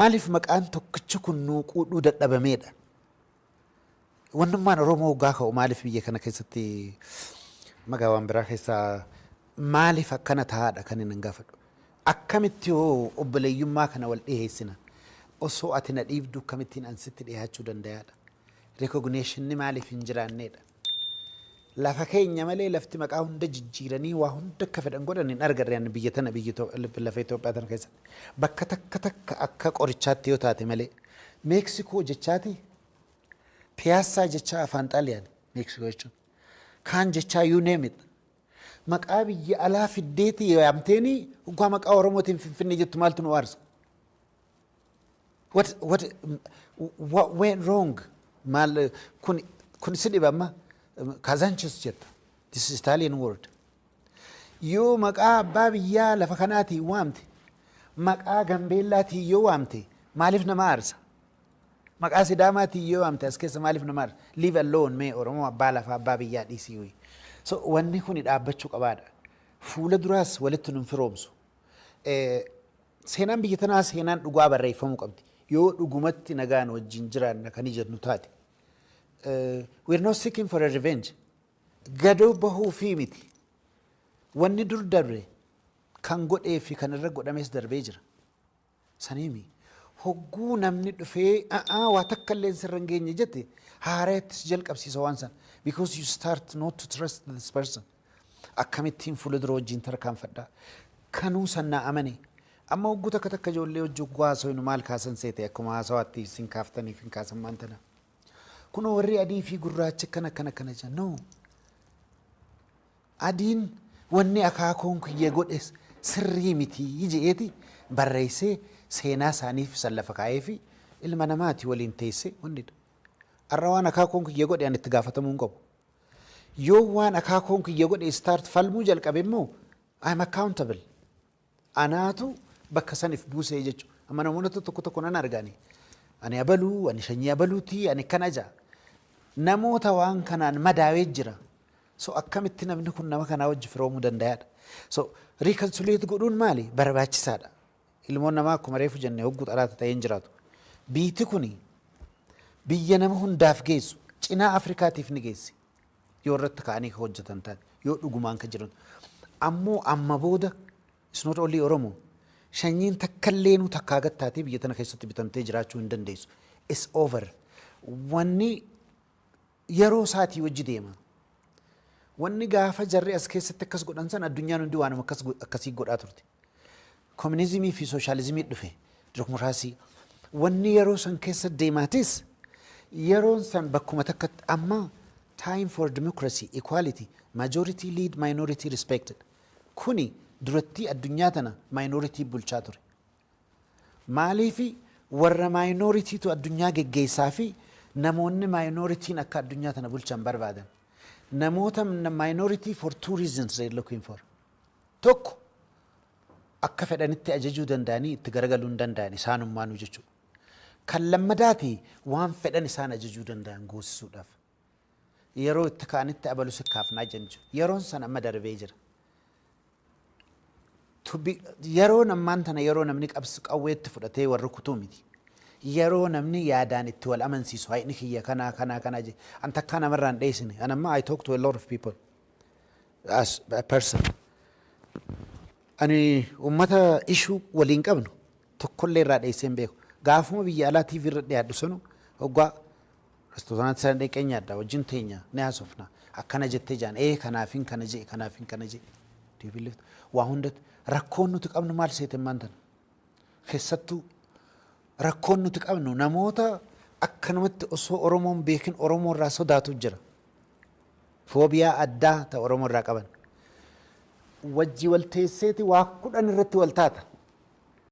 maaliif maqaan tokkichi kun nuuquudhuu dadhabameedha. Wannummaan Oromoo hoggaa ka'u maaliif biyya kana keessatti magaawwan biraa keessaa maaliif akkana taa'aadha kan hin gaafadhu. Akkamitti hoo obboleeyyummaa kana wal dhiheessina osoo ati na dhiibdu akkamittiin ansitti dhiyaachuu dandayaadha. Recognition maaliif hin jiraanneedha. Lafa keenya malee lafti maqaa hunda jijjiiranii waa hunda akka fedhan godhan hin agarreen biyya tana lafa Itoophiyaa tana keessatti. Bakka takka akka qorichaatti yoo taate malee Meeksikoo jechaati Piyaasaa jechaa afaan Xaaliyaan Meeksikoo jechuun kaan jechaa you name it. Maqaa biyya alaa fiddeeti yaamteeni hoggaa maqaa Oromootiin Finfinnee jettu maaltu nu aarsa? What went wrong? Maal kun si dhibama? Kazanchis jetta. This is Italian word. Yoo maqaa abbaa biyyaa lafa kanaatiin waamte, maqaa Gambeellaatiin yoo waamte maaliif nama aarsa? Maqaa Sidaamaatiin yoo waamte as keessa maaliif nama aarsa? Leave alone mee Oromoo abbaa lafaa abbaa biyyaa dhiisii hoyi. So wanni kun dhaabbachuu qabaadha. Fuula duraas walitti nun firoomsu. Seenaan biyya tanaa seenaan dhugaa barreeffamuu qabdi. Yoo dhugumatti nagaan wajjin jiraanna kan jennu taate. We're not seeking for a revenge. Gadoo bahuu fi miti. Wanni dur darbe kan godhee fi kan irra godhames darbee jira. Saniimi hogguu namni dhufee waa takka illee sirra hin geenye jette haareettis jalqabsiisa waan san. Because you start not to trust this person. Akkamittiin fuula dura wajjin tarkaanfadhaa. Kanuu sannaa amane. Amma hogguu takka ijoollee hojii haasawinu maal kaasan seete akkuma haasawaatti isin kaaftaniif hin kaasan maantana. Kunoo warri adii fi gurraacha kana jedhan. No. Adiin wanni akaakuun kiyya godhes sirrii miti je'eeti barreessee seenaa isaaniif sallafa kaa'ee fi ilma namaati waliin teessee wannidha. Arra waan akaakuun kiyya godhe ani itti gaafatamuu hin qabu. Yoo waan akaakuun kiyya godhe start falmuu jalqabe immoo I'm accountable. Anaatu bakka saniif buusee jechuudha. Amma namoonni tokko nan argani. Ani abaluu, ani shanyii abaluutii, ani kana ja'a. Namoota waan kanaan madaawee jira. So akkamitti namni kun nama kanaa wajji firoomuu dandayaadha. So reconciliate godhuun maali? Barbaachisaadha. Ilmoon namaa akkuma reefu jennee hogguu xalaata ta'ee hin jiraatu. Biitti kuni biyya nama hundaaf geessu cinaa Afrikaatiif ni geessi. Yoo irratti ka'anii hojjetan taate yoo dhugumaan kan jiran. Ammoo amma booda it's not only Oromoo. Shanyiin takkallee nu takkaa gattaatee biyya tana keessatti bitamtee jiraachuu hin dandeessu. It's over. Wanni yeroo isaatii wajji deema. Wanni gaafa jarri as keessatti akkas godhan san addunyaan hundi waanuma akkasii godhaa turte. Komunizimii fi sooshaalizimii dhufe. Dimokiraasii. Wanni yeroo san keessa deemaatis yeroon san bakkuma takkatti amma time for democracy, equality, majority lead, minority respected. Kuni duratti addunyaa tana minority bulchaa ture. Maaliifi warra minority tu addunyaa geggeessaa fi namoonni minoritiin akka addunyaa tana bulchan barbaadan. Namoota minority for two reasons they're looking for. Tokko akka fedhanitti ajajuu danda'anii itti garagaluu hin danda'an isaanummaanuu jechuudha. Kan lammadaati waan fedhan isaan ajajuu danda'an goosisuudhaaf. Yeroo itti ka'anitti abaluu sikkaafnaa jenju. Yeroon san amma darbee jira. Yeroo nammaan tana yeroo namni qawweetti fudhatee warra kutuu miti. Yeroo namni yaadaan itti wal amansiisu hayni kiyya kana je. An takkaa namarraan dheessine. Anamma I talk to a lot of people as a person. Ani ummata ishuu waliin qabnu tokkollee irraa dheesseen beeku. Gaafuma biyya alaa TV irra dhiyaadhu sanu hoggaa restooraantii sana dheeqee nyaadda wajjin teenya ni haasofna. Akkana jettee jaan kanaafin kana je. Waa hundatti rakkoon nuti qabnu maal seetan maantan? Keessattuu rakkoon nuti qabnu namoota akkanumatti osoo Oromoon beekin Oromoo irraa sodaatu jira. Foobiyaa addaa ta Oromoo irraa qaban. Wajji wal teesseeti waa kudhan irratti wal taata.